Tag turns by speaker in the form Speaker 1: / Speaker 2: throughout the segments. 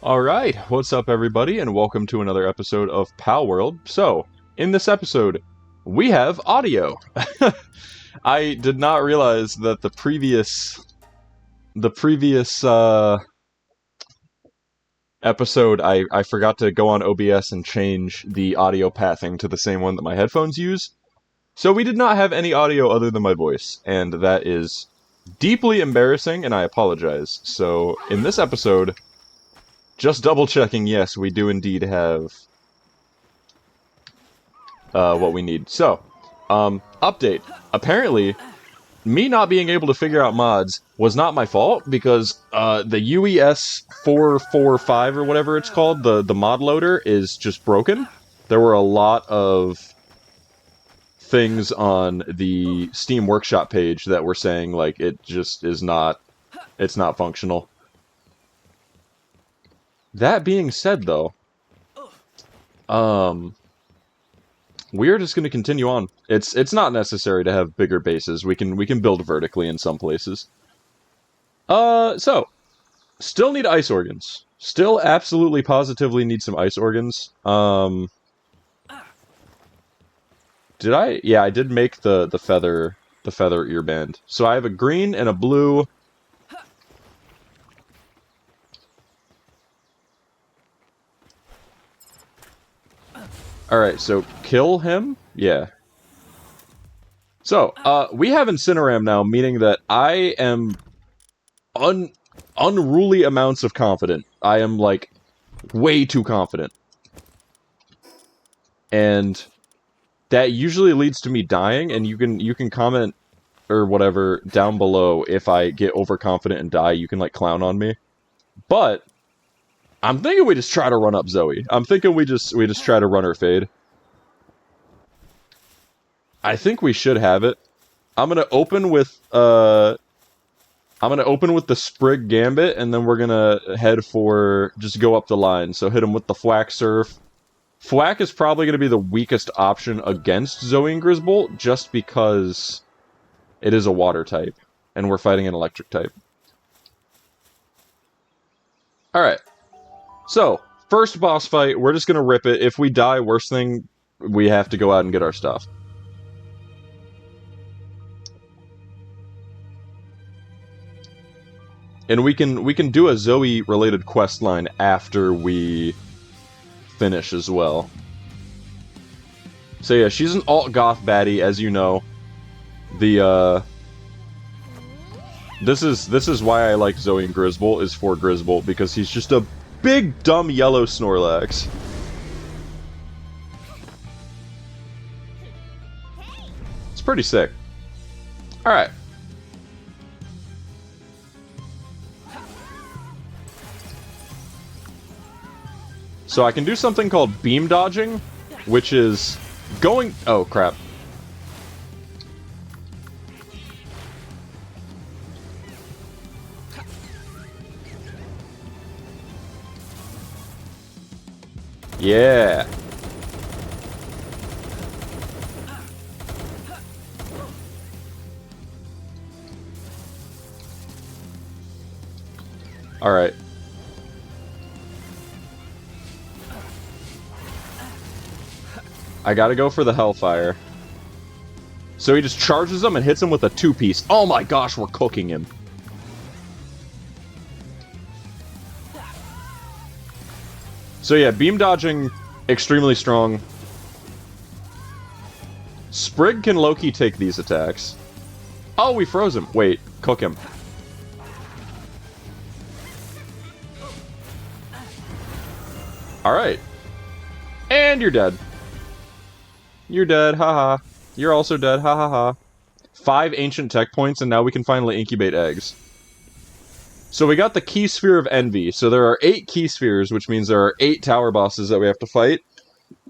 Speaker 1: Alright, what's up everybody, and welcome to another episode of Palworld. So, in this episode, we have audio. I did not realize that the previous episode, I forgot to go on OBS and change the audio pathing to the same one that my headphones use. So we did not have any audio other than my voice, and that is deeply embarrassing, and I apologize. So, in this episode, just double checking, yes, we do indeed have what we need. So, update. Apparently, me not being able to figure out mods was not my fault, because the UES 445 or whatever it's called, the mod loader, is just broken. There were a lot of things on the Steam Workshop page that were saying, like, it just is not, it's not functional. That being said, though, we're just going to continue on. It's not necessary to have bigger bases. We can build vertically in some places. So, still need ice organs. Still absolutely positively need some ice organs. Did I? Yeah, I did make the feather earband. So I have a green and a blue. Alright, so kill him? Yeah. So, we have Incineram now, meaning that I am unruly amounts of confident. I am, like, way too confident. And that usually leads to me dying, and you can comment or whatever down below if I get overconfident and die. You can, like, clown on me. But I'm thinking we just try to run up Zoey. I'm thinking we just try to run her fade. I think we should have it. I'm gonna open with the Sprig Gambit, and then we're gonna head for just go up the line. So hit him with the Flack Surf. Flack is probably gonna be the weakest option against Zoey and Grizzbolt, just because it is a water type, and we're fighting an electric type. Alright. So, first boss fight, we're just gonna rip it. If we die, worst thing, we have to go out and get our stuff. And we can do a Zoey-related quest line after we finish as well. So yeah, she's an alt-goth baddie, as you know. This is why I like Zoey and Grizzbolt, is for Grizzbolt, because he's just a big, dumb, yellow Snorlax. It's pretty sick. Alright. So I can do something called beam dodging, which is going... Oh, crap. Yeah. Alright. I gotta go for the Hellfire. So he just charges him and hits him with a two-piece. Oh my gosh, we're cooking him. So yeah, beam dodging, extremely strong. Sprig can low-key take these attacks. Oh, we froze him. Wait, cook him. Alright. And you're dead. You're dead, haha. You're also dead, ha ha ha. 5 ancient tech points, and now we can finally incubate eggs. So we got the Key Sphere of Envy. So there are 8 Key Spheres, which means there are 8 tower bosses that we have to fight.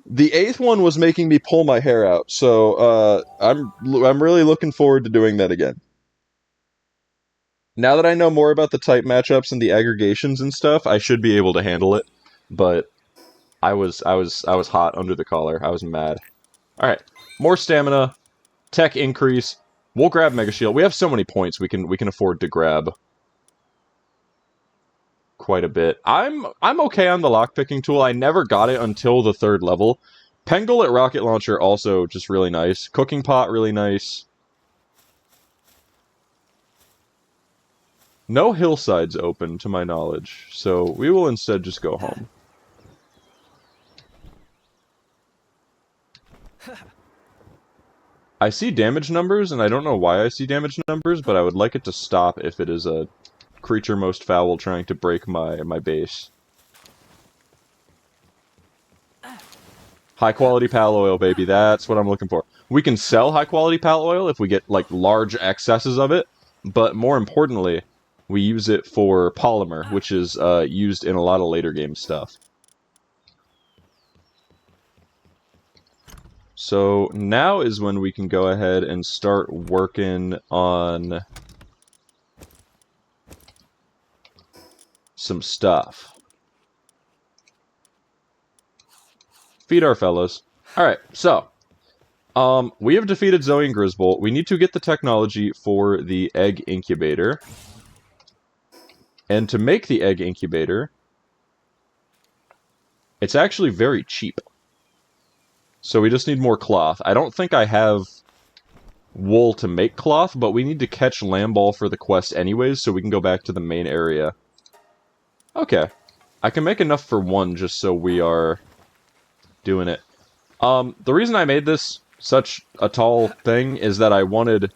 Speaker 1: The 8th one was making me pull my hair out, so I'm really looking forward to doing that again. Now that I know more about the type matchups and the aggregations and stuff, I should be able to handle it. But I was hot under the collar. I was mad. Alright, more stamina, tech increase. We'll grab Mega Shield. We have so many points we can afford to grab. quite a bit. I'm okay on the lockpicking tool. I never got it until the 3rd level. Pengullet rocket launcher also just really nice. Cooking pot really nice. No hillsides open to my knowledge, so we will instead just go home. I see damage numbers, and I don't know why I see damage numbers, but I would like it to stop if it is a creature most foul trying to break my base. High quality pal oil, baby, that's what I'm looking for. We can sell high quality pal oil if we get, like, large excesses of it, but more importantly, we use it for polymer, which is used in a lot of later game stuff. So now is when we can go ahead and start working on some stuff. Feed our fellows. Alright, so we have defeated Zoey and Grizzbolt. We need to get the technology for the egg incubator. And to make the egg incubator, it's actually very cheap. So we just need more cloth. I don't think I have wool to make cloth, but we need to catch Lamball for the quest anyways, so we can go back to the main area. Okay. I can make enough for one just so we are doing it. The reason I made this such a tall thing is that I wanted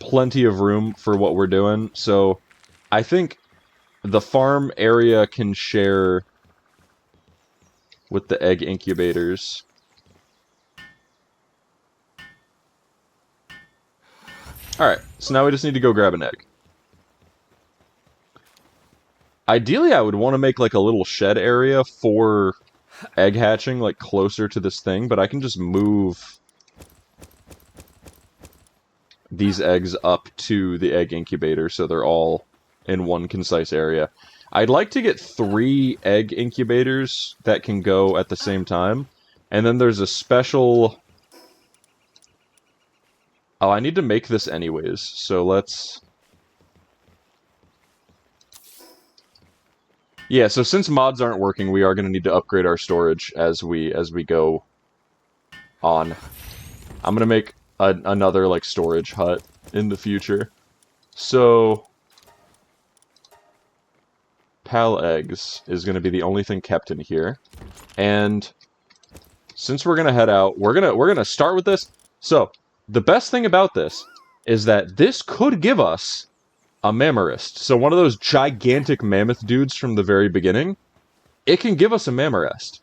Speaker 1: plenty of room for what we're doing, so I think the farm area can share with the egg incubators. Alright, so now we just need to go grab an egg. Ideally, I would want to make, like, a little shed area for egg hatching, like, closer to this thing, but I can just move these eggs up to the egg incubator so they're all in one concise area. I'd like to get 3 egg incubators that can go at the same time, and then there's a special... Oh, I need to make this anyways, so let's... Yeah, so since mods aren't working, we are going to need to upgrade our storage as we go on. I'm going to make another, like, storage hut in the future. So... Pal eggs is going to be the only thing kept in here. And since we're going to head out, we're going to start with this. So, the best thing about this is that this could give us a Mammarist. So one of those gigantic mammoth dudes from the very beginning, it can give us a Mammarist.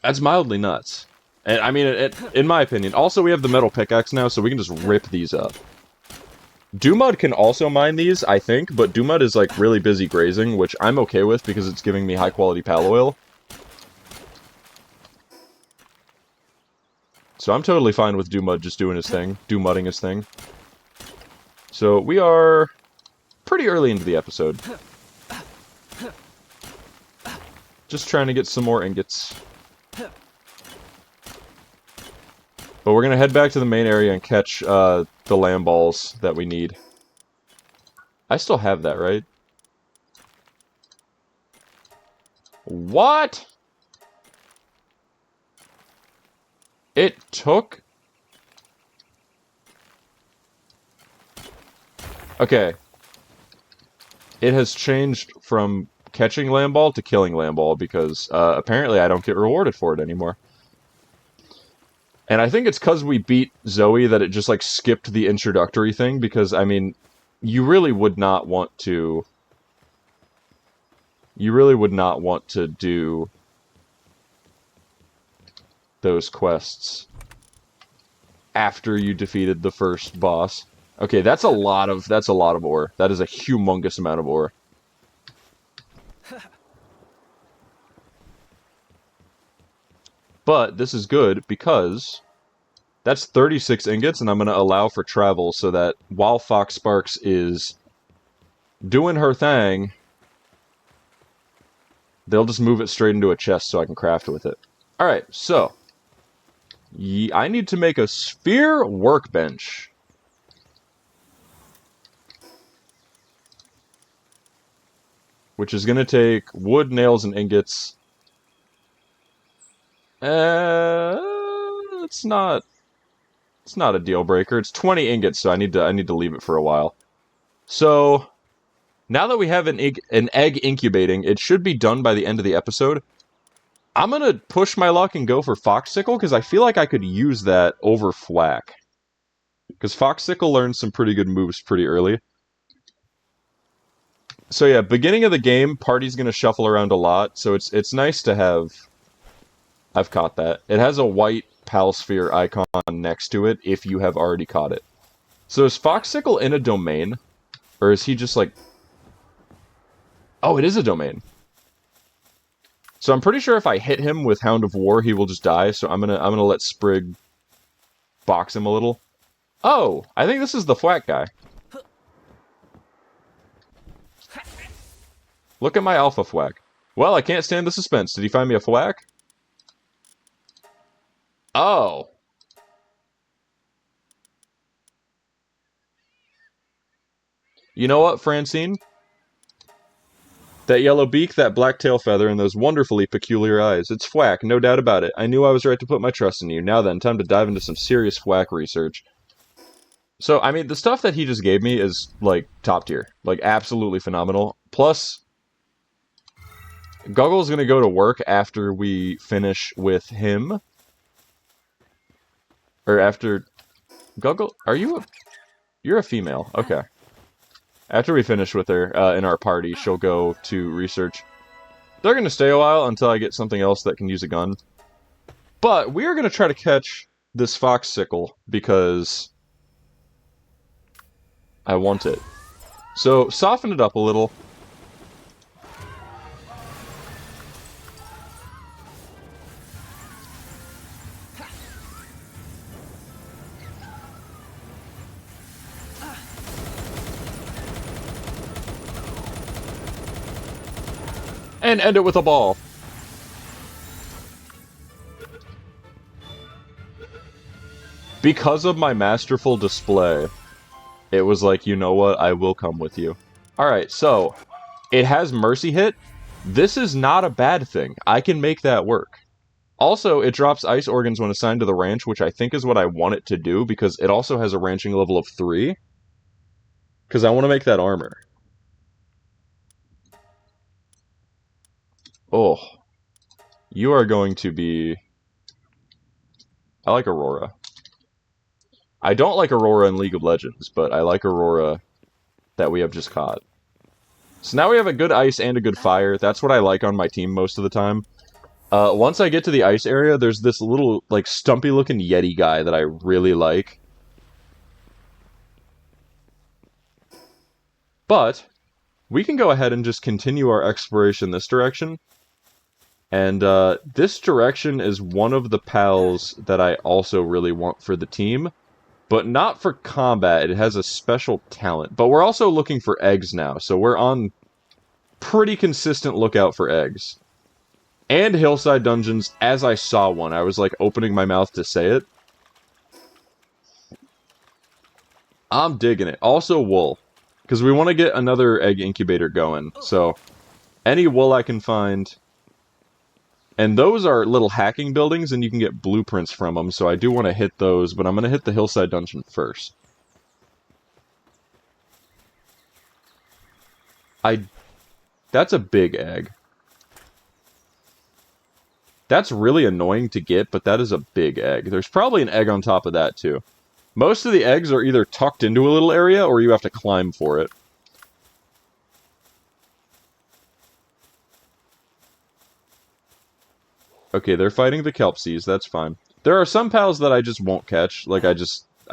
Speaker 1: That's mildly nuts. And I mean, in my opinion. Also, we have the metal pickaxe now, so we can just rip these up. Dumud can also mine these, I think, but Dumud is, like, really busy grazing, which I'm okay with because it's giving me high-quality pal oil. So I'm totally fine with Dumud just doing his thing, Dumudding his thing. So we are pretty early into the episode. Just trying to get some more ingots. But we're going to head back to the main area and catch the lamb balls that we need. I still have that, right? What? It took... Okay. It has changed from catching lamb ball to killing lamb ball because apparently I don't get rewarded for it anymore. And I think it's because we beat Zoey that it just, like, skipped the introductory thing, because, I mean, you really would not want to... You really would not want to do those quests after you defeated the first boss. Okay, that's a lot of ore. That is a humongous amount of ore. But this is good because that's 36 ingots, and I'm going to allow for travel so that while Fox Sparks is doing her thing, they'll just move it straight into a chest so I can craft with it. Alright, so I need to make a sphere workbench. which is going to take wood, nails, and ingots. It's not a deal breaker. It's 20 ingots, so I need to leave it for a while. So now that we have an egg incubating, it should be done by the end of the episode. I'm gonna push my luck and go for Foxicle because I feel like I could use that over Flack. Because Foxicle learns some pretty good moves pretty early. So yeah, beginning of the game, party's gonna shuffle around a lot, so it's nice to have. I've caught that. It has a white Pal Sphere icon next to it if you have already caught it. So is Foxicle in a domain? Or is he just like... Oh, it is a domain. So I'm pretty sure if I hit him with Hound of War, he will just die, so I'm gonna let Sprig box him a little. Oh, I think this is the Flack guy. Look at my Alpha Flack. Well, I can't stand the suspense. Did he find me a Flack? Oh. You know what, Francine? That yellow beak, that black tail feather, and those wonderfully peculiar eyes. It's Flack, no doubt about it. I knew I was right to put my trust in you. Now then, time to dive into some serious Flack research. So, I mean, the stuff that he just gave me is, like, top tier. Like, absolutely phenomenal. Plus, Guggle's gonna go to work after we finish with him. Or after... Guggle, are you a... You're a female. Okay. After we finish with her in our party, she'll go to research. They're going to stay a while until I get something else that can use a gun. But we are going to try to catch this Foxicle because I want it. So, soften it up a little. And end it with a ball. Because of my masterful display, it was like, you know what, I will come with you. Alright, so, it has Mercy Hit. This is not a bad thing. I can make that work. Also, it drops ice organs when assigned to the ranch, which I think is what I want it to do, because it also has a ranching level of 3. Because I want to make that armor. Oh, you are going to be... I like Aurora. I don't like Aurora in League of Legends, but I like Aurora that we have just caught. So now we have a good ice and a good fire. That's what I like on my team most of the time. Once I get to the ice area, there's this little, like, stumpy-looking Yeti guy that I really like. But we can go ahead and just continue our exploration this direction. And this direction is one of the pals that I also really want for the team. But not for combat, it has a special talent. But we're also looking for eggs now, so we're on pretty consistent lookout for eggs. And hillside dungeons, as I saw one, I was like opening my mouth to say it. I'm digging it. Also wool, because we want to get another egg incubator going, so any wool I can find... And those are little hacking buildings, and you can get blueprints from them, so I do want to hit those, but I'm going to hit the hillside dungeon first. That's a big egg. That's really annoying to get, but that is a big egg. There's probably an egg on top of that, too. Most of the eggs are either tucked into a little area, or you have to climb for it. Okay, they're fighting the Kelpsies, that's fine. There are some pals that I just won't catch, like I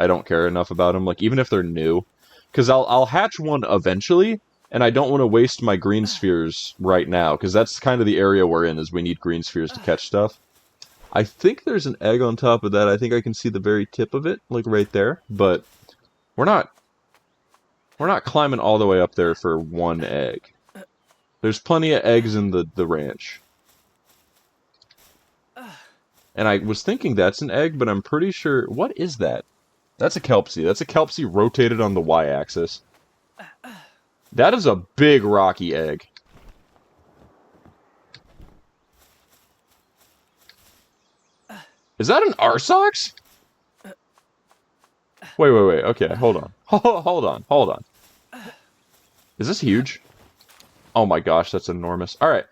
Speaker 1: don't care enough about them, like even if they're new. Because I'll hatch one eventually, and I don't want to waste my green spheres right now, because that's kind of the area we're in, is we need green spheres to catch stuff. I think there's an egg on top of that, I think I can see the very tip of it, like right there, but we're not climbing all the way up there for one egg. There's plenty of eggs in the ranch. And I was thinking that's an egg, but I'm pretty sure... What is that? That's a Kelpsie. That's a Kelpsie rotated on the Y-axis. That is a big rocky egg. Is that an Arsox? Wait. Okay, hold on. Hold on. Is this huge? Oh my gosh, that's enormous. Alright.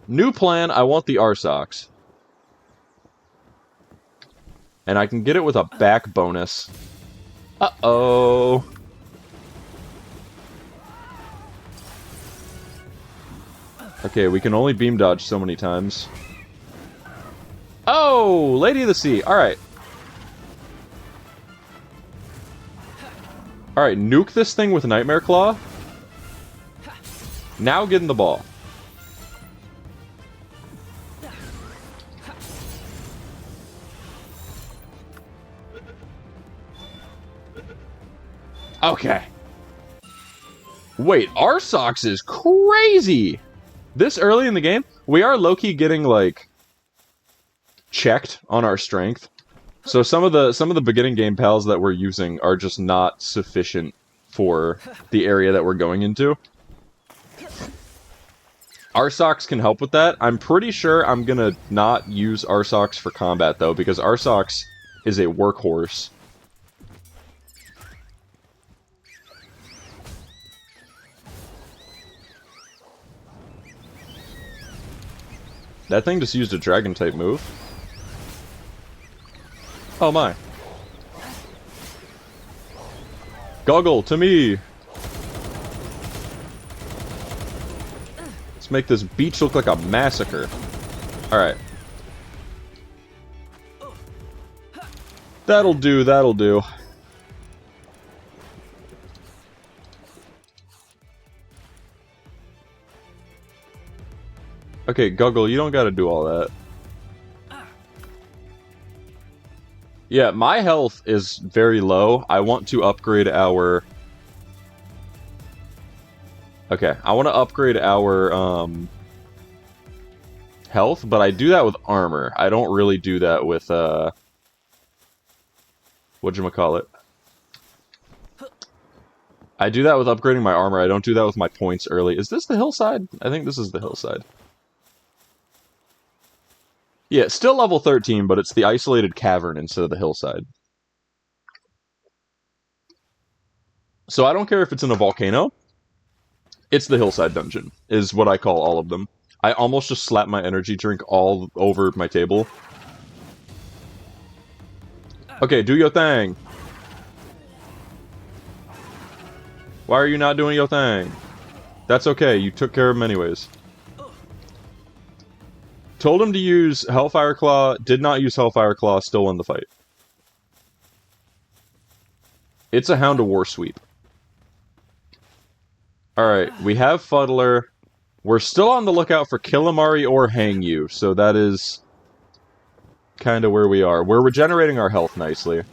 Speaker 1: New plan, I want the Arsox. And I can get it with a back bonus. Uh-oh. Okay, we can only beam dodge so many times. Oh! Lady of the Sea. Alright. Alright, nuke this thing with Nightmare Claw. Now get in the ball. Okay. Wait, Arsox is crazy! This early in the game, we are low-key getting, like, checked on our strength. So some of the beginning game pals that we're using are just not sufficient for the area that we're going into. Arsox can help with that. I'm pretty sure I'm gonna not use Arsox for combat, though, because Arsox is a workhorse. That thing just used a Dragon-type move. Oh my. Goggle, to me! Let's make this beach look like a massacre. Alright. That'll do, that'll do. Okay, Goggle, you don't gotta do all that. Yeah, my health is very low. I want to upgrade our... Okay, I want to upgrade our, health, but I do that with armor. I don't really do that with, whatchamacallit? I do that with upgrading my armor. I don't do that with my points early. Is this the hillside? I think this is the hillside. Yeah, it's still level 13, but it's the isolated cavern instead of the hillside. So I don't care if it's in a volcano. It's the hillside dungeon, is what I call all of them. I almost just slapped my energy drink all over my table. Okay, do your thing. Why are you not doing your thing? That's okay, you took care of him anyways. Told him to use Hellfire Claw, did not use Hellfire Claw, still won the fight. It's a Hound of War sweep. Alright, we have Fuddler. We're still on the lookout for Killamari or Hang You, so that is kind of where we are. We're regenerating our health nicely.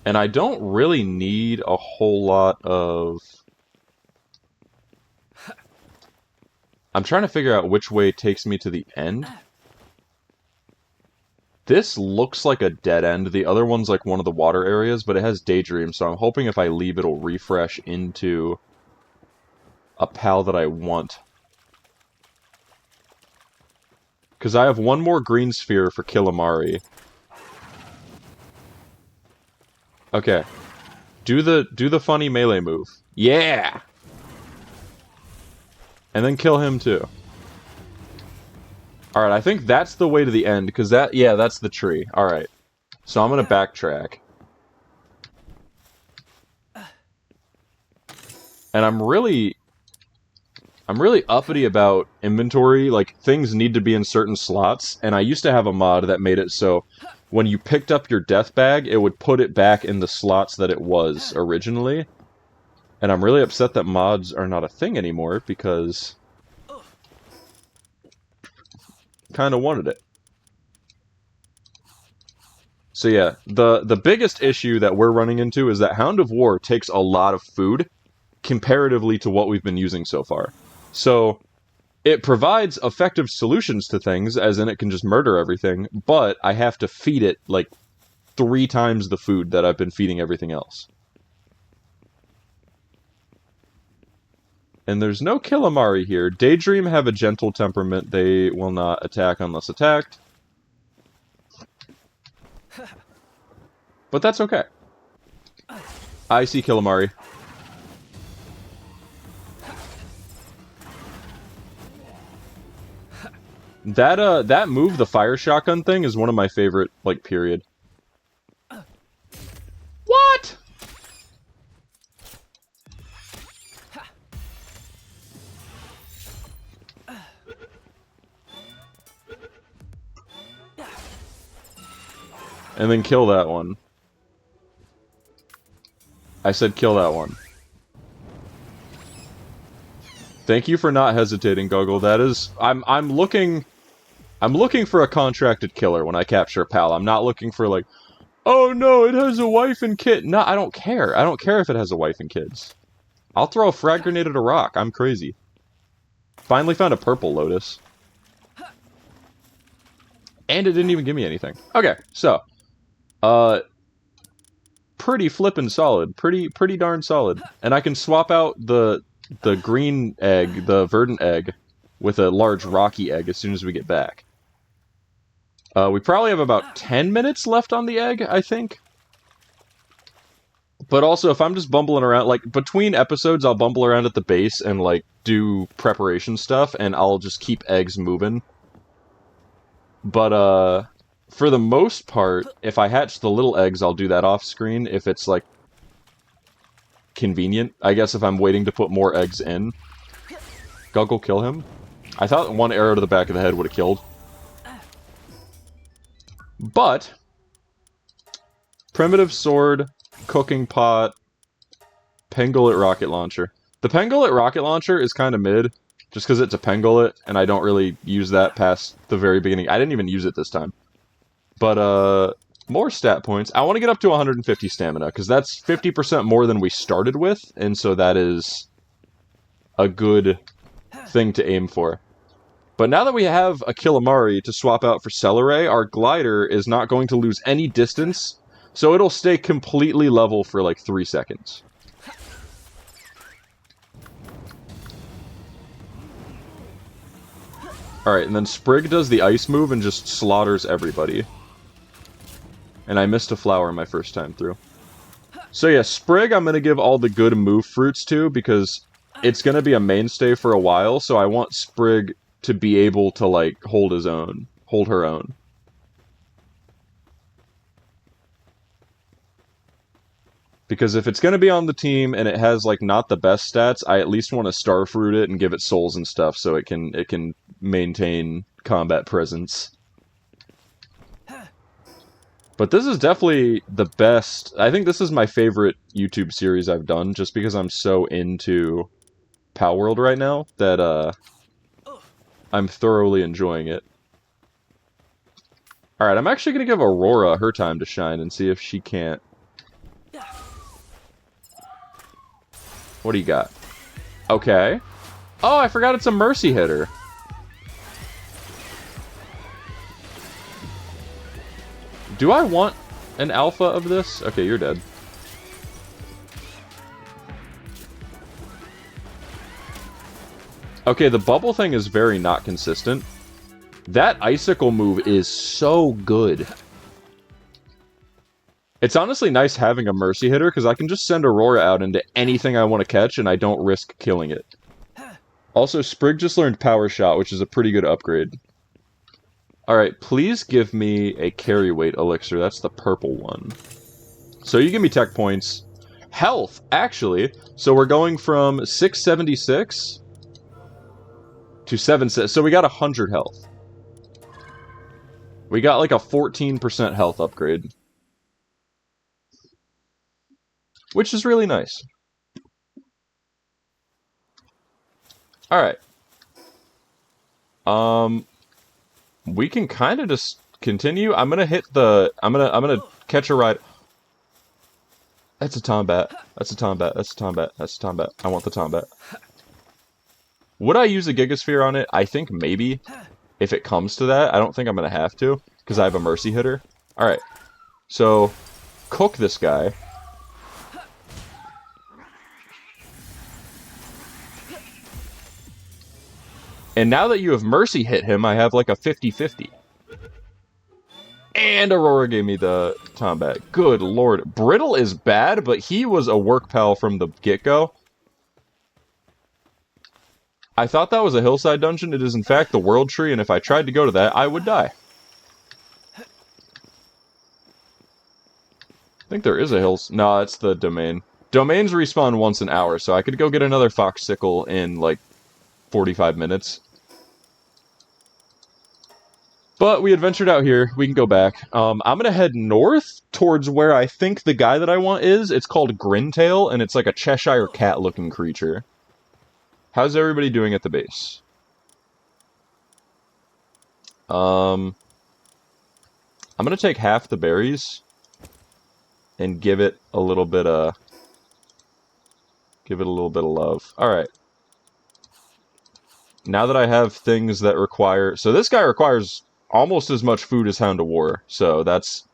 Speaker 1: And I don't really need a whole lot of... I'm trying to figure out which way takes me to the end. This looks like a dead end. The other one's like one of the water areas, but it has Daydream, so I'm hoping if I leave it'll refresh into a pal that I want. Because I have one more green sphere for Killamari. Okay. Do the funny melee move. Yeah! And then kill him too. Alright, I think that's the way to the end, because that, yeah, that's the tree. Alright. So I'm gonna backtrack. And I'm really uppity about inventory, like, things need to be in certain slots, and I used to have a mod that made it so when you picked up your death bag, it would put it back in the slots that it was originally. And I'm really upset that mods are not a thing anymore, because... kind of wanted it. So yeah, the biggest issue that we're running into is that Hound of War takes a lot of food, comparatively to what we've been using so far. So... it provides effective solutions to things, as in it can just murder everything, but I have to feed it, like, 3 times the food that I've been feeding everything else. And there's no Killamari here. Daydream have a gentle temperament. They will not attack unless attacked. But that's okay. I see Killamari. That move, the fire shotgun thing, is one of my favorite, like, period. What? And then kill that one. I said kill that one. Thank you for not hesitating, Goggle. That is... I'm looking for a contracted killer when I capture a pal. I'm not looking for, like, oh no, it has a wife and kid. No, I don't care. I don't care if it has a wife and kids. I'll throw a frag grenade at a rock. I'm crazy. Finally found a purple lotus. And it didn't even give me anything. Okay, so... pretty flippin' solid. Pretty darn solid. And I can swap out the green egg, the verdant egg, with a large rocky egg as soon as we get back. We probably have about 10 minutes left on the egg, I think. But also, if I'm just bumbling around, like, between episodes, I'll bumble around at the base and, like, do preparation stuff, and I'll just keep eggs moving. But, for the most part, if I hatch the little eggs, I'll do that off-screen if it's, like, convenient. I guess if I'm waiting to put more eggs in. Guggle, kill him. I thought one arrow to the back of the head would have killed. But, primitive sword, cooking pot, Pengullet rocket launcher. The Pengullet rocket launcher is kind of mid, just because it's a Pengullet, and I don't really use that past the very beginning. I didn't even use it this time. But, more stat points. I want to get up to 150 stamina, because that's 50% more than we started with, and so that is a good thing to aim for. But now that we have a Killamari to swap out for Celeray, our glider is not going to lose any distance, so it'll stay completely level for like 3 seconds. Alright, and then Sprig does the ice move and just slaughters everybody. And I missed a flower my first time through. So yeah, Sprig I'm going to give all the good move fruits to, because it's going to be a mainstay for a while, so I want Sprig to be able to, like, hold her own. Because if it's going to be on the team and it has, like, not the best stats, I at least want to starfruit it and give it souls and stuff so it can maintain combat presence. But this is definitely the best. I think this is my favorite YouTube series I've done, just because I'm so into Palworld right now that, I'm thoroughly enjoying it. Alright, I'm actually going to give Aurora her time to shine and see if she can't. What do you got? Okay. Oh, I forgot it's a mercy hitter. Do I want an alpha of this? Okay, you're dead. Okay, the bubble thing is very not consistent. That icicle move is so good. It's honestly nice having a mercy hitter, because I can just send Aurora out into anything I want to catch, and I don't risk killing it. Also, Sprig just learned Power Shot, which is a pretty good upgrade. Alright, please give me a carry weight elixir. That's the purple one. So you give me tech points. Health, actually. So we're going from 676... to 7, so we got 100 health. We got like a 14% health upgrade. Which is really nice. Alright. We can kind of just continue. I'm gonna hit the... I'm gonna catch a ride. That's a Tombat. That's a Tombat. That's a Tombat. That's a Tombat. I want the Tombat. Would I use a Gigasphere on it? I think maybe. If it comes to that. I don't think I'm going to have to, because I have a Mercy hitter. Alright. So, cook this guy. And now that you have Mercy hit him, I have like a 50-50. And Aurora gave me the combat. Good lord. Brittle is bad, but he was a work pal from the get-go. I thought that was a hillside dungeon. It is in fact the world tree, and if I tried to go to that, I would die. I think there is a hill. No, it's the domain. Domains respawn once an hour, so I could go get another foxsicle in like 45 minutes. But we adventured out here. We can go back. I'm going to head north towards where I think the guy that I want is. It's called Grintail, and it's like a Cheshire Cat-looking creature. How's everybody doing at the base? I'm going to take half the berries and give it a little bit of love. All right. Now that I have things that require... So this guy requires almost as much food as Hound of War, so that's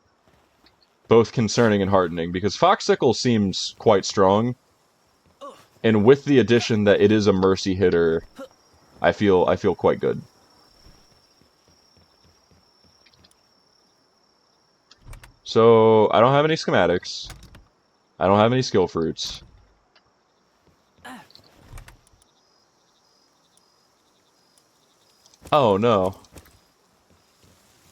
Speaker 1: both concerning and heartening, because Foxsicle seems quite strong, and with the addition that it is a mercy hitter, I feel quite good. So, I don't have any schematics. I don't have any skill fruits. Oh, no.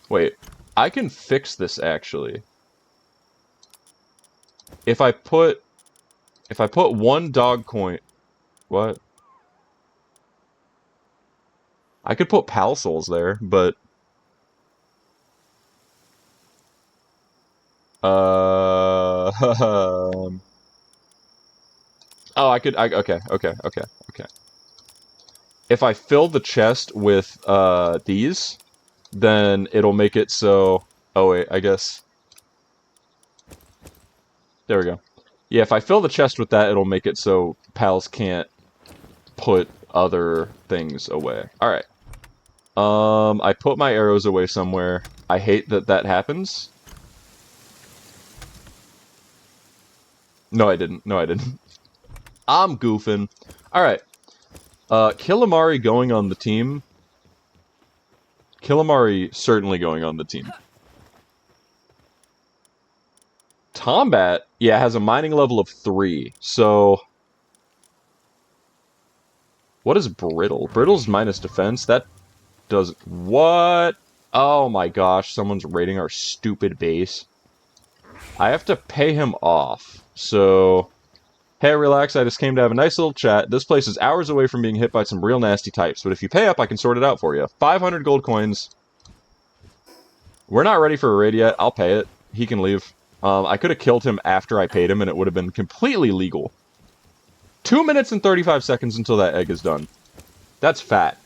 Speaker 1: Wait, I can fix this, actually. If I put one dog coin... What? I could put pal souls there, but... Oh, I could... okay. If I fill the chest with, these, then it'll make it so... Oh, wait, I guess... There we go. Yeah, if I fill the chest with that, it'll make it so pals can't put other things away. Alright. I put my arrows away somewhere. I hate that that happens. No, I didn't. No, I didn't. I'm goofing. Alright. Killamari going on the team. Killamari certainly going on the team. Tombat, yeah, has a mining level of 3, so... What is Brittle? Brittle's minus defense? That does... What? Oh my gosh, someone's raiding our stupid base. I have to pay him off, so... Hey, relax, I just came to have a nice little chat. This place is hours away from being hit by some real nasty types, but if you pay up, I can sort it out for you. 500 gold coins. We're not ready for a raid yet. I'll pay it. He can leave. I could have killed him after I paid him, and it would have been completely legal. 2 minutes and 35 seconds until that egg is done. That's fat.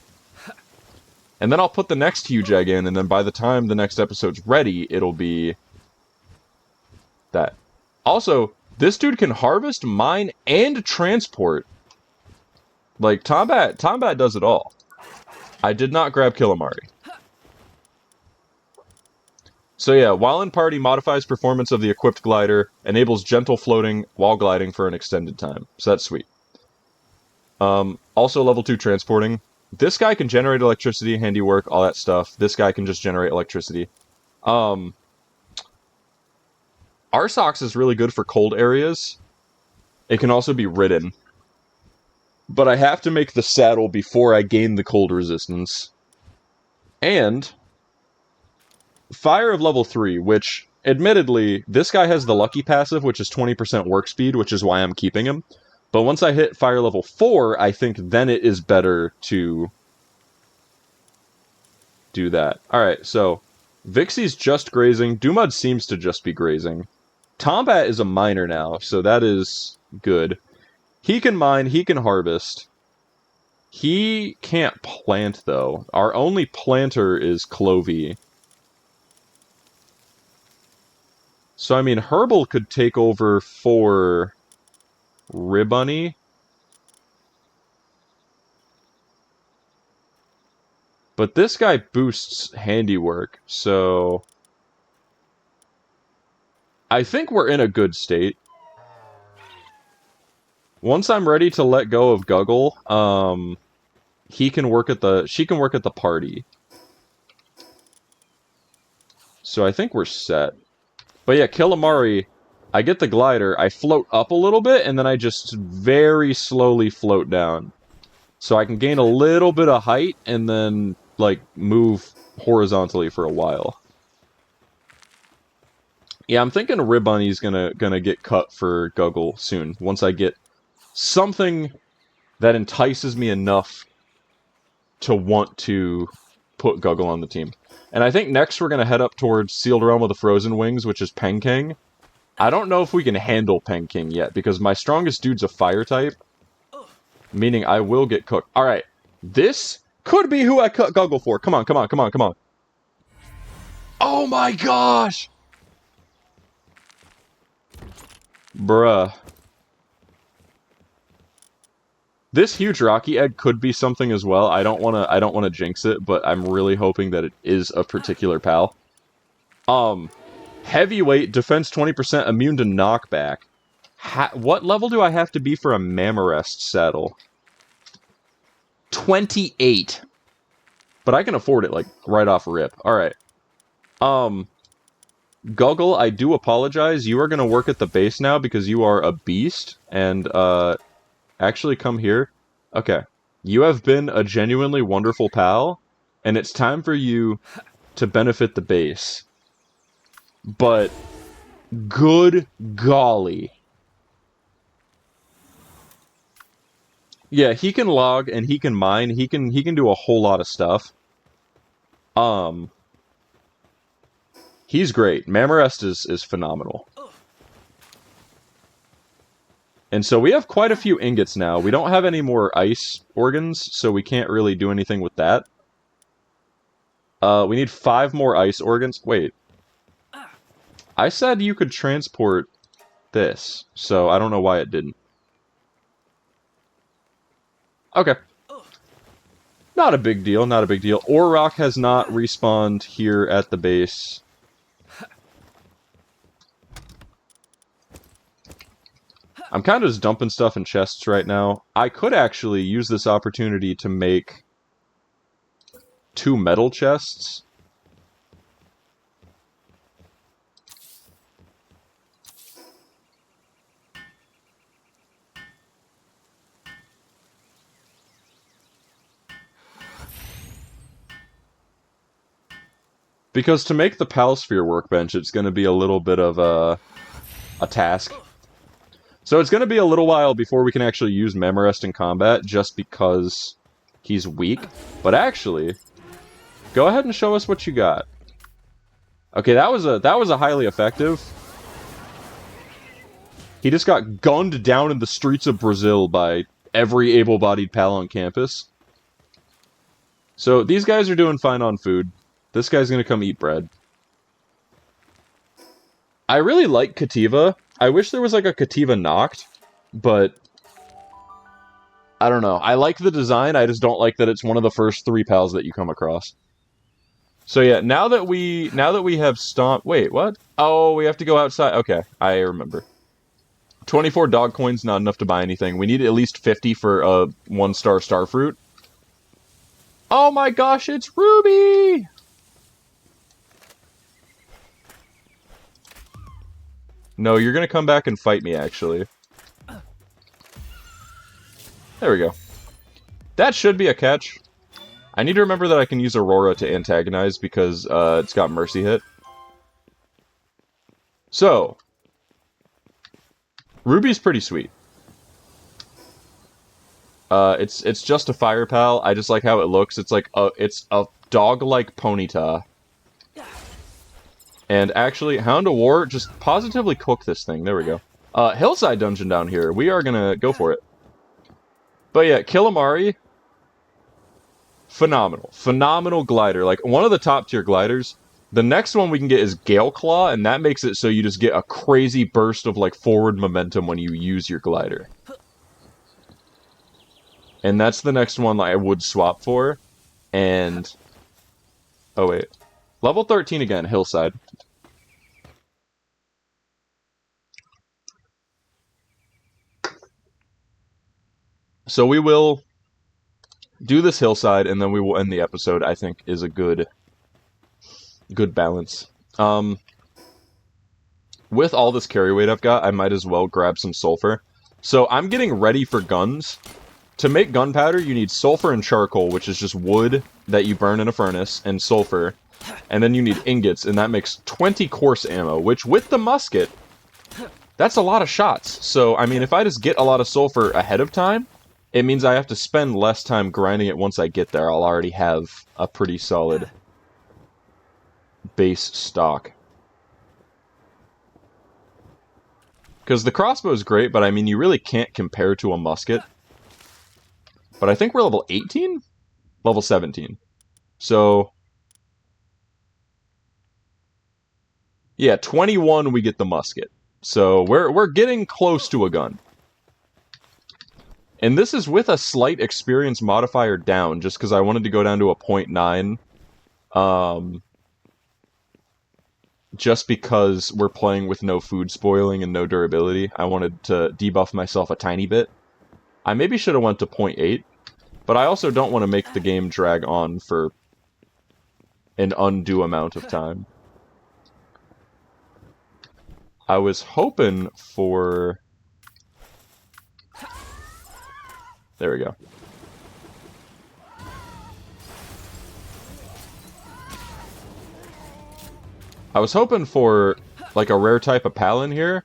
Speaker 1: And then I'll put the next huge egg in, and then by the time the next episode's ready, it'll be... that. Also, this dude can harvest, mine, and transport. Like, Tombat does it all. I did not grab Killamari. So yeah, while in party modifies performance of the equipped glider, enables gentle floating while gliding for an extended time. So that's sweet. Also level 2 transporting. This guy can generate electricity, handiwork, all that stuff. This guy can just generate electricity. Arsox is really good for cold areas. It can also be ridden. But I have to make the saddle before I gain the cold resistance. And... Fire of level 3, which, admittedly, this guy has the lucky passive, which is 20% work speed, which is why I'm keeping him. But once I hit fire level 4, I think then it is better to do that. Alright, so, Vixie's just grazing. Dumud seems to just be grazing. Tombat is a miner now, so that is good. He can mine, he can harvest. He can't plant, though. Our only planter is Clovey. So, I mean, Herbal could take over for Ribbunny. But this guy boosts handiwork, so... I think we're in a good state. Once I'm ready to let go of Guggle, he can work at the... She can work at the party. So I think we're set. But yeah, Killamari, I get the glider, I float up a little bit, and then I just very slowly float down. So I can gain a little bit of height, and then, like, move horizontally for a while. Yeah, I'm thinking Ribbunny's gonna get cut for Guggle soon, once I get something that entices me enough to want to put Guggle on the team. And I think next we're gonna head up towards Sealed Realm of the Frozen Wings, which is Penkang. I don't know if we can handle Penkang yet, because my strongest dude's a fire type, meaning I will get cooked. Alright, this could be who I cut Guggle for. Come on, come on, come on, come on. Oh my gosh! Bruh. This huge Rocky Egg could be something as well. I don't wanna jinx it, but I'm really hoping that it is a particular pal. Heavyweight, defense 20%, immune to knockback. What level do I have to be for a Mammorest saddle? 28. But I can afford it, like, right off rip. Alright. Guggle, I do apologize. You are gonna work at the base now because you are a beast. And, actually come here. Okay. You have been a genuinely wonderful pal, and it's time for you to benefit the base. But, good golly. Yeah, he can log and he can mine. He can do a whole lot of stuff. He's great. Mammorest is phenomenal. And so we have quite a few ingots now. We don't have any more ice organs, so we can't really do anything with that. We need 5 more ice organs. Wait. I said you could transport this, so I don't know why it didn't. Okay. Not a big deal, not a big deal. Orrock has not respawned here at the base. I'm kind of just dumping stuff in chests right now. I could actually use this opportunity to make 2 metal chests. Because to make the Palsphere workbench, it's going to be a little bit of a task. So it's going to be a little while before we can actually use Mammorest in combat, just because he's weak. But actually, go ahead and show us what you got. Okay, that was a highly effective. He just got gunned down in the streets of Brazil by every able-bodied pal on campus. So these guys are doing fine on food. This guy's gonna come eat bread. I really like Kativa. I wish there was like a Kativa Noct, but I don't know. I like the design, I just don't like that it's one of the first 3 pals that you come across. So yeah, now that we have stomped... Wait, what? Oh, we have to go outside. Okay, I remember. 24 dog coins, not enough to buy anything. We need at least 50 for a 1-star starfruit. Oh my gosh, it's Ruby! No, you're gonna come back and fight me, actually. There we go. That should be a catch. I need to remember that I can use Aurora to antagonize, because it's got Mercy Hit. So, Ruby's pretty sweet. It's just a fire pal. I just like how it looks. It's like it's a dog-like Ponyta. And actually, Hound of War, just positively cook this thing. There we go. Hillside dungeon down here. We are gonna go for it. But yeah, Killamari, phenomenal. Phenomenal glider. Like, one of the top-tier gliders. The next one we can get is Gale Claw, and that makes it so you just get a crazy burst of, like, forward momentum when you use your glider. And that's the next one I would swap for. And... oh, wait. Level 13 again, Hillside. So we will do this hillside, and then we will end the episode, I think, is a good balance. With all this carry weight I've got, I might as well grab some sulfur. So I'm getting ready for guns. To make gunpowder, you need sulfur and charcoal, which is just wood that you burn in a furnace, and sulfur. And then you need ingots, and that makes 20 coarse ammo, which with the musket, that's a lot of shots. So, I mean, if I just get a lot of sulfur ahead of time, it means I have to spend less time grinding it once I get there. I'll already have a pretty solid base stock. Because the crossbow is great, but I mean, you really can't compare to a musket. But I think we're level 18? Level 17. So... yeah, 21 we get the musket. So we're getting close to a gun. And this is with a slight experience modifier down, just because I wanted to go down to a 0.9. Just because we're playing with no food spoiling and no durability. I wanted to debuff myself a tiny bit. I maybe should have went to 0.8, but I also don't want to make the game drag on for an undue amount of time. I was hoping for... there we go. I was hoping for, like, a rare type of Palin here,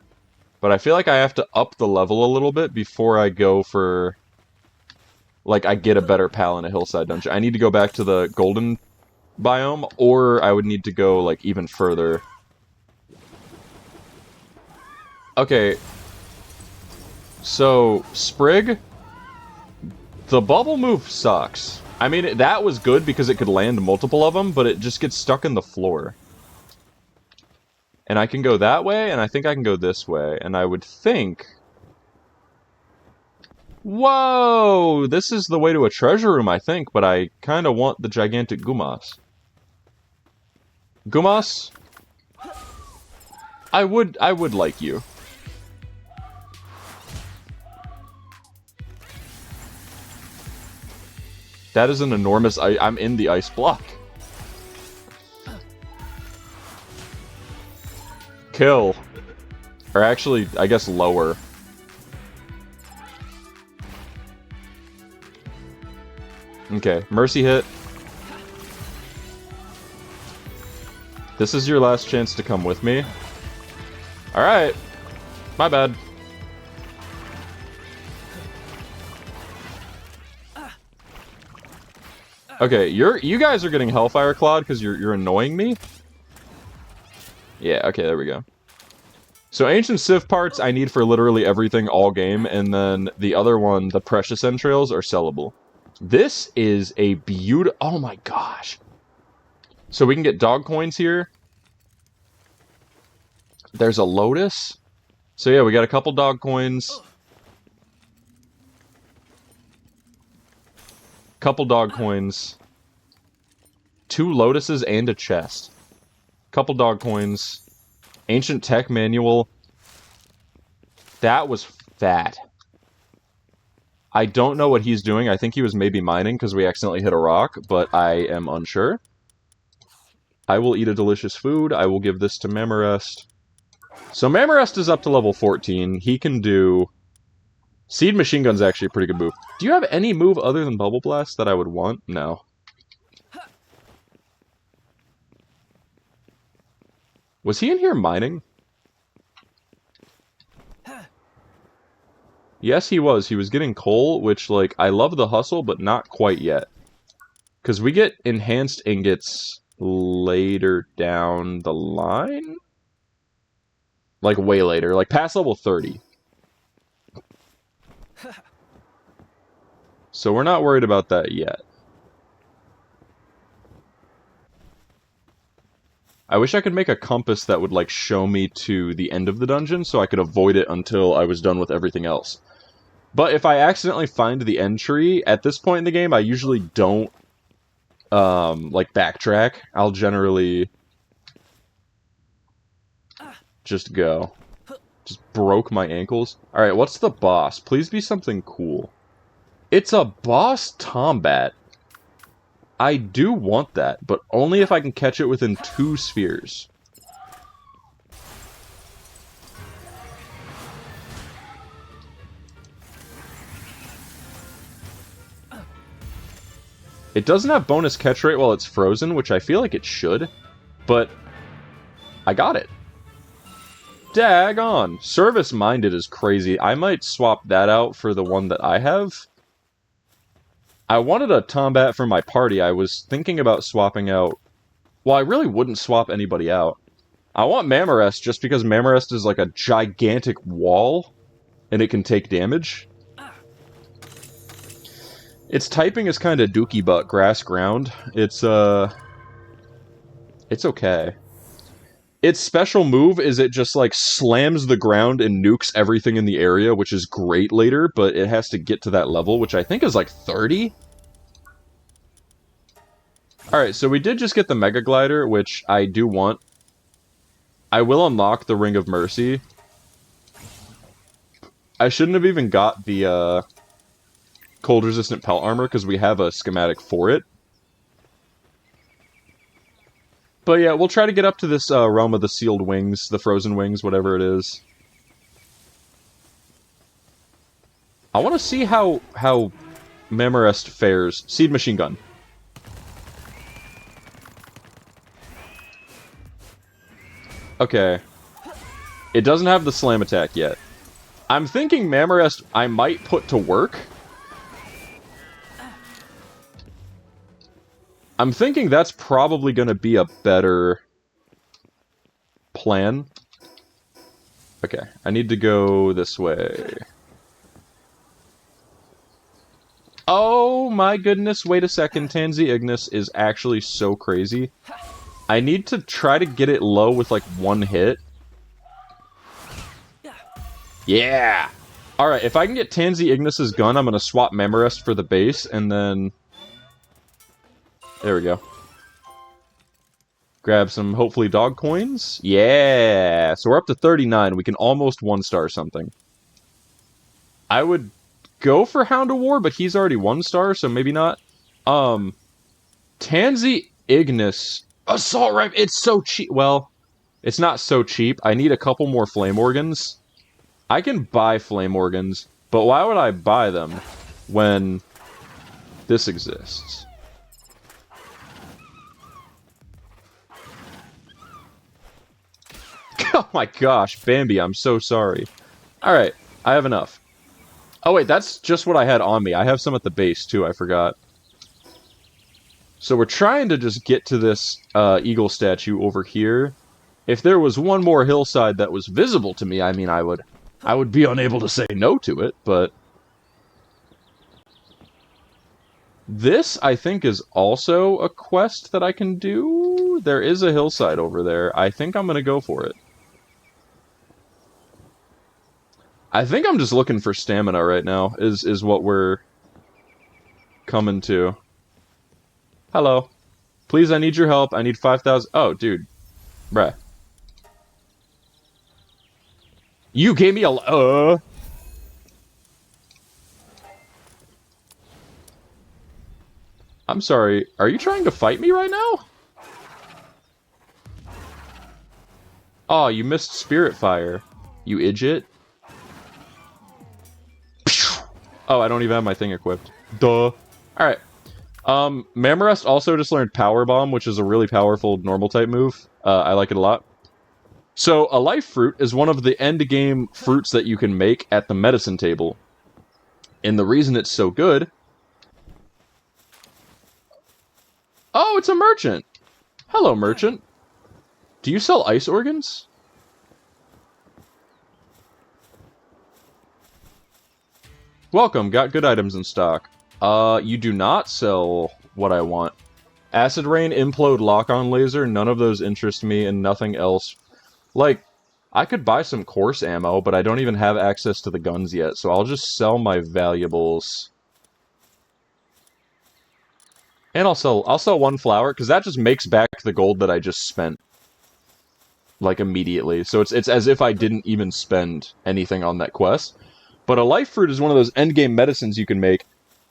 Speaker 1: but I feel like I have to up the level a little bit before I go for, like, I get a better Palin in a hillside dungeon. I need to go back to the golden biome, or I would need to go, like, even further. Okay. So, Sprig, the bubble move sucks. I mean, that was good because it could land multiple of them, but it just gets stuck in the floor. And I can go that way, and I think I can go this way. And I would think... whoa! This is the way to a treasure room, I think, but I kind of want the gigantic Gumas. Gumas? I would like you. That is an enormous... I'm in the ice block. Kill. Or actually, I guess lower. Okay, mercy hit. This is your last chance to come with me. Alright. My bad. Okay, you guys are getting Hellfire Clawed because you're annoying me? Yeah, okay, there we go. So Ancient Civ parts I need for literally everything all game, and then the other one, the Precious Entrails, are sellable. This is a beautiful... oh my gosh. So we can get dog coins here. There's a Lotus. So yeah, we got a couple dog coins. Couple dog coins. 2 Lotuses and a chest. Couple dog coins. Ancient Tech Manual. That was fat. I don't know what he's doing. I think he was maybe mining because we accidentally hit a rock, but I am unsure. I will eat a delicious food. I will give this to Mamarest. So Mamarest is up to level 14. He can do... Seed Machine Gun's actually a pretty good move. Do you have any move other than Bubble Blast that I would want? No. Was he in here mining? Yes, he was. He was getting coal, which, like, I love the hustle, but not quite yet. Because we get enhanced ingots later down the line? Like, way later. Like, past level 30. So we're not worried about that yet. I wish I could make a compass that would, like, show me to the end of the dungeon so I could avoid it until I was done with everything else. But if I accidentally find the end tree, at this point in the game, I usually don't, like, backtrack. I'll generally just go. Just broke my ankles. Alright, what's the boss? Please be something cool. It's a boss Tombat. I do want that, but only if I can catch it within 2 spheres. It doesn't have bonus catch rate while it's frozen, which I feel like it should, but I got it. Daggone. Service-minded is crazy. I might swap that out for the one that I have. I wanted a Tombat for my party. I was thinking about swapping out... Well, I really wouldn't swap anybody out. I want Mammorest just because Mammorest is like a gigantic wall, and it can take damage. Its typing is kind of dookie butt grass ground. It's okay. Its special move is it just, like, slams the ground and nukes everything in the area, which is great later, but it has to get to that level, which I think is, like, 30? Alright, so we did just get the Mega Glider, which I do want. I will unlock the Ring of Mercy. I shouldn't have even got the, cold-resistant pelt armor, because we have a schematic for it. But yeah, we'll try to get up to this realm of the sealed wings, the frozen wings, whatever it is. I want to see how Mammorest fares. Seed machine gun. Okay. It doesn't have the slam attack yet. I'm thinking Mammorest I might put to work. I'm thinking that's probably going to be a better plan. Okay, I need to go this way. Oh my goodness, wait a second. Tansy Ignis is actually so crazy. I need to try to get it low with like 1 hit. Yeah! Alright, if I can get Tansy Ignis's gun, I'm going to swap Mammorest for the base, and then... There we go. Grab some, hopefully, dog coins. Yeah! So we're up to 39. We can almost 1-star something. I would go for Hound of War, but he's already 1-star, so maybe not. Tansy Ignis. Assault Rifle. It's so cheap. Well, it's not so cheap. I need a couple more Flame Organs. I can buy Flame Organs, but why would I buy them when this exists? Oh my gosh, Bambi, I'm so sorry. Alright, I have enough. Oh wait, that's just what I had on me. I have some at the base too, I forgot. So we're trying to just get to this eagle statue over here. If there was one more hillside that was visible to me, I mean, I would be unable to say no to it, but... This, I think, is also a quest that I can do. There is a hillside over there. I think I'm going to go for it. I think I'm just looking for stamina right now, is what we're coming to. Hello. Please, I need your help. I need 5,000... Oh, dude. Bruh. You gave me a... I'm sorry. Are you trying to fight me right now? Oh, you missed Spirit Fire. You idiot. Oh, I don't even have my thing equipped. Duh. Alright. Mammorest also just learned Power Bomb, which is a really powerful normal type move. I like it a lot. So, a life fruit is one of the end-game fruits that you can make at the medicine table. And the reason it's so good... Oh, it's a merchant! Hello, merchant. Do you sell ice organs? Welcome, got good items in stock. You do not sell what I want. Acid Rain, Implode, Lock-On Laser, none of those interest me, and nothing else. Like, I could buy some course ammo, but I don't even have access to the guns yet, so I'll just sell my valuables. And I'll sell 1 flower, because that just makes back the gold that I just spent. Like, immediately. So it's as if I didn't even spend anything on that quest. But a life fruit is one of those endgame medicines you can make.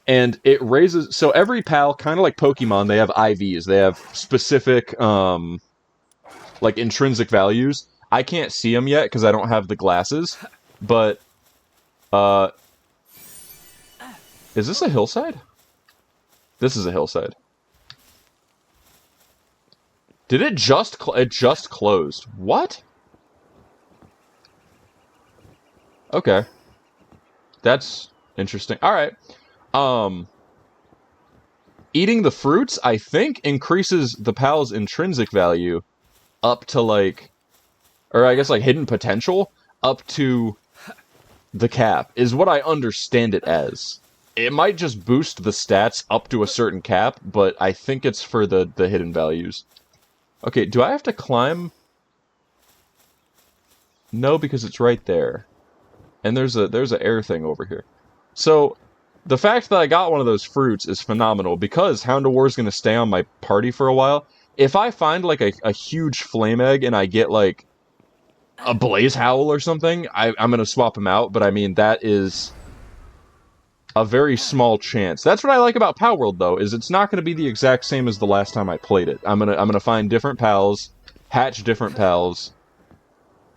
Speaker 1: And it raises... So every pal, kind of like Pokemon, they have IVs. They have specific, like, intrinsic values. I can't see them yet because I don't have the glasses. But, is this a hillside? This is a hillside. Did it just... it just closed. What? Okay. That's interesting. Alright. Eating the fruits, I think, increases the pal's intrinsic value up to, like... Or I guess, like, hidden potential up to the cap, is what I understand it as. It might just boost the stats up to a certain cap, but I think it's for the hidden values. Okay, do I have to climb? No, because it's right there. And there's a air thing over here. So, the fact that I got one of those fruits is phenomenal, because Hound of War is going to stay on my party for a while. If I find, like, a huge flame egg and I get, like, a blaze howl or something, I'm going to swap him out, but I mean, that is a very small chance. That's what I like about Palworld, though, is it's not going to be the exact same as the last time I played it. I'm gonna find different pals, hatch different pals,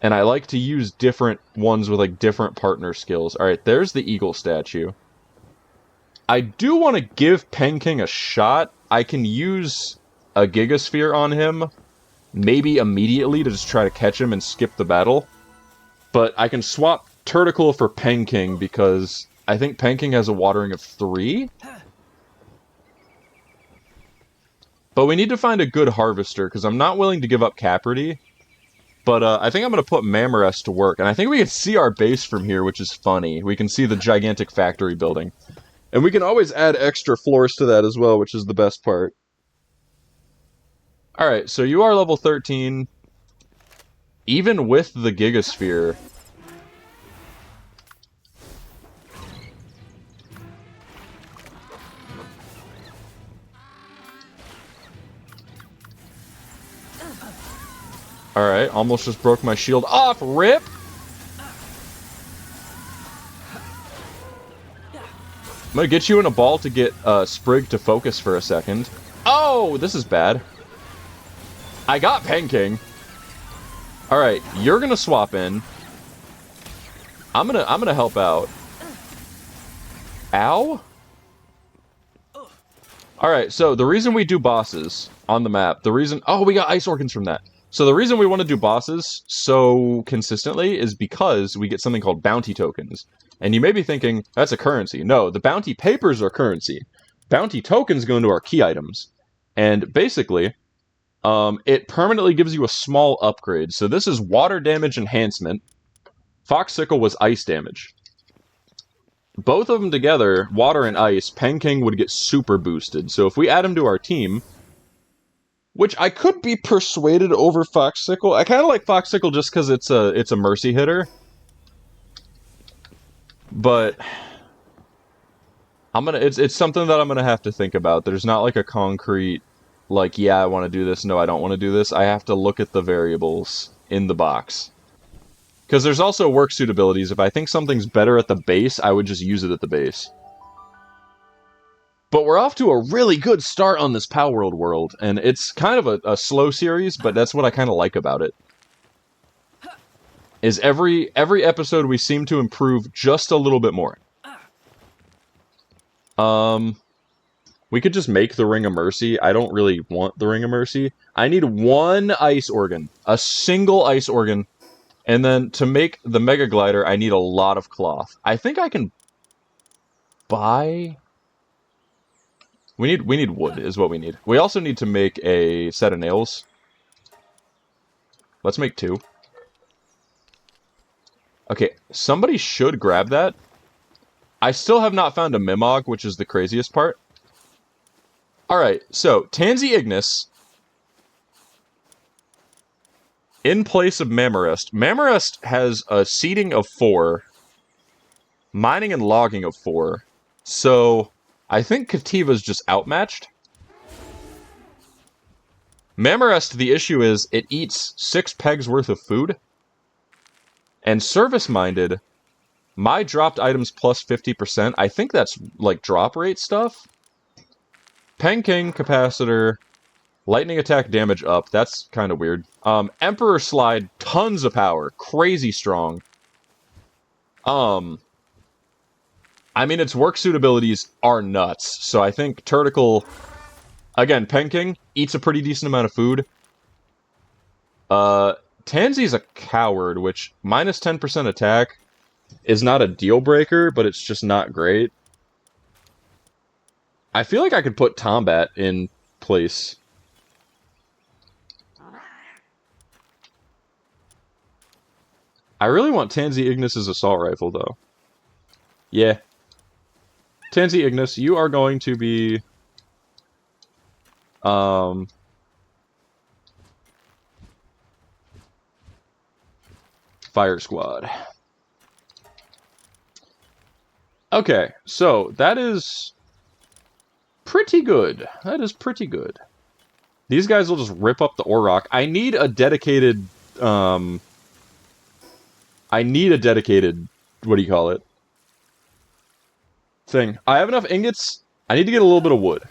Speaker 1: and I like to use different ones with, like, different partner skills. Alright, there's the eagle statue. I do want to give Penking a shot. I can use a Gigasphere on him, maybe immediately, to just try to catch him and skip the battle. But I can swap Turticle for Penking, because I think Penking has a watering of 3. But we need to find a good harvester, because I'm not willing to give up Capridy. But I think I'm going to put Mamorest to work. And I think we can see our base from here, which is funny. We can see the gigantic factory building. And we can always add extra floors to that as well, which is the best part. Alright, so you are level 13. Even with the Gigasphere... Alright, almost just broke my shield off, RIP! I'm gonna get you in a ball to get Sprig to focus for a second. Oh, this is bad. I got Penking. Alright, you're gonna swap in. I'm gonna help out. Ow? Alright, so the reason we do bosses on the map, the reason... Oh, we got ice organs from that. So the reason we want to do bosses so consistently is because we get something called bounty tokens. And you may be thinking, that's a currency. No, the bounty papers are currency. Bounty tokens go into our key items. And basically, it permanently gives you a small upgrade. So this is water damage enhancement. Foxicle was ice damage. Both of them together, water and ice, Penking would get super boosted. So if we add him to our team... Which I could be persuaded over Foxicle. I kind of like Foxicle just because it's a mercy hitter. But it's something that I'm gonna have to think about. There's not like a concrete, like, yeah, I want to do this, no, I don't want to do this. I have to look at the variables in the box. Because there's also work suitabilities. If I think something's better at the base, I would just use it at the base. But we're off to a really good start on this Palworld world, and it's kind of a slow series, but that's what I kind of like about it. Is every episode we seem to improve just a little bit more. We could just make the Ring of Mercy. I don't really want the Ring of Mercy. I need one ice organ. A single ice organ. And then to make the Mega Glider, I need a lot of cloth. I think I can buy... We need wood, is what we need. We also need to make a set of nails. Let's make 2. Okay, somebody should grab that. I still have not found a Mimog, which is the craziest part. Alright, so, Tansy Ignis, in place of Mamorest. Mamorest has a seeding of 4, mining and logging of 4, so... I think Kativa's just outmatched. Mamorest, the issue is, it eats 6 pegs worth of food. And Service-Minded My dropped items plus 50%. I think that's, like, drop rate stuff. Peng King, Capacitor, Lightning Attack damage up. That's kind of weird. Emperor Slide, tons of power. Crazy strong. I mean, its work suit abilities are nuts. So I think Turticle... Again, Peng King eats a pretty decent amount of food. Tansy's a coward, which minus 10% attack is not a deal breaker, but it's just not great. I feel like I could put Tombat in place. I really want Tansy Ignis's assault rifle, though. Yeah. Tansy Ignis, you are going to be... Fire Squad. Okay, so that is pretty good. That is pretty good. These guys will just rip up the Auroch. I need a dedicated, what do you call it? Thing. I have enough ingots. I need to get a little bit of wood.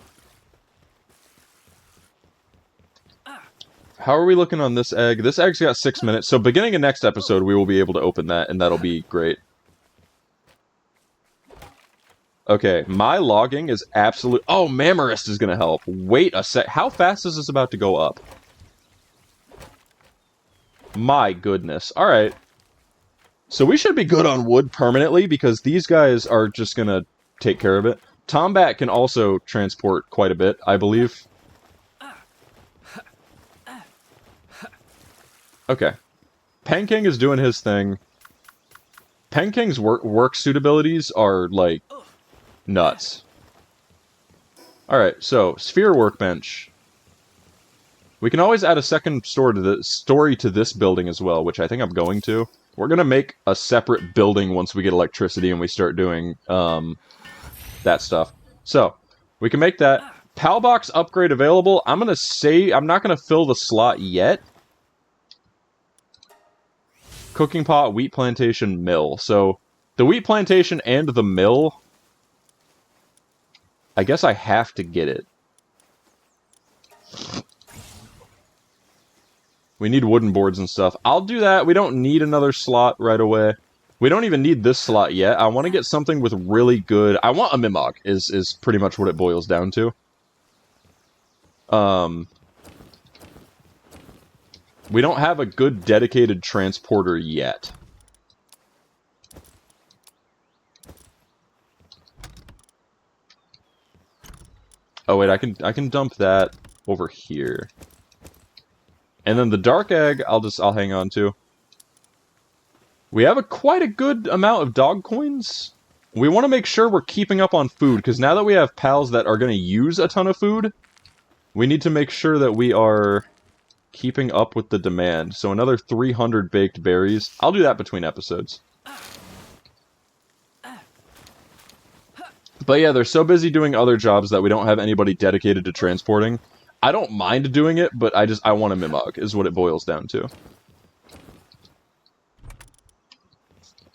Speaker 1: How are we looking on this egg? This egg's got 6 minutes, so beginning of next episode, we will be able to open that, and that'll be great. Okay, my logging is absolute... Oh, Mammarist is gonna help. Wait a sec. How fast is this about to go up? My goodness. Alright. So we should be good on wood permanently, because these guys are just gonna take care of it. Tombat can also transport quite a bit, I believe. Okay. Peng King is doing his thing. Peng King's work suit abilities are, like, nuts. Alright, so, Sphere Workbench. We can always add a second story to this building as well, which I think I'm going to. We're gonna make a separate building once we get electricity and we start doing, that stuff. So, we can make that. PAL box upgrade available. I'm gonna say, I'm not gonna fill the slot yet. Cooking pot, wheat plantation, mill. So, the wheat plantation and the mill... I guess I have to get it. We need wooden boards and stuff. I'll do that. We don't need another slot right away. We don't even need this slot yet. I want to get something with really good... I want a Mimog, is pretty much what it boils down to. We don't have a good dedicated transporter yet. Oh wait, I can dump that over here. And then the dark egg, I'll hang on to. We have quite a good amount of dog coins. We want to make sure we're keeping up on food, because now that we have pals that are going to use a ton of food, we need to make sure that we are keeping up with the demand. So another 300 baked berries. I'll do that between episodes. But yeah, they're so busy doing other jobs that we don't have anybody dedicated to transporting. I don't mind doing it, but I want a Mimog, is what it boils down to.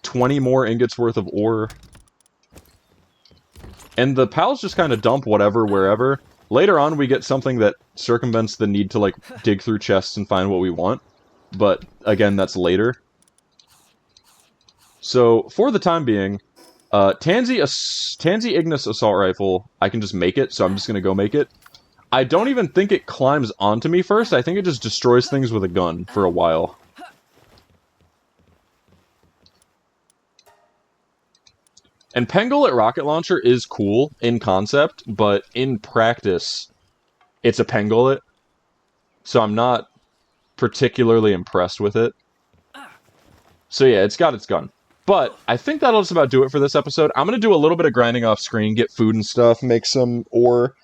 Speaker 1: 20 more ingots worth of ore. And the pals just kind of dump whatever, wherever. Later on, we get something that circumvents the need to, like, dig through chests and find what we want. But, again, that's later. So, for the time being, Tansy Ignis Assault Rifle, I can just make it, so I'm just gonna go make it. I don't even think it climbs onto me first, I think it just destroys things with a gun for a while. And Pengullet Rocket Launcher is cool in concept, but in practice, it's a Pengullet. So I'm not particularly impressed with it. So yeah, it's got its gun. But I think that'll just about do it for this episode. I'm going to do a little bit of grinding off screen, get food and stuff, make some ore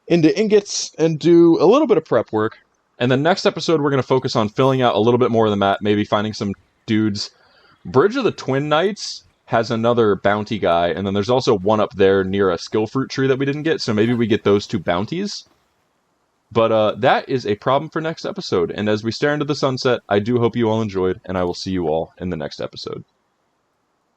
Speaker 1: into ingots, and do a little bit of prep work. And then next episode, we're going to focus on filling out a little bit more of the map, maybe finding some dudes. Bridge of the Twin Knights has another bounty guy, and then there's also one up there near a skill fruit tree that we didn't get, so maybe we get those two bounties. But that is a problem for next episode, and as we stare into the sunset, I do hope you all enjoyed, and I will see you all in the next episode.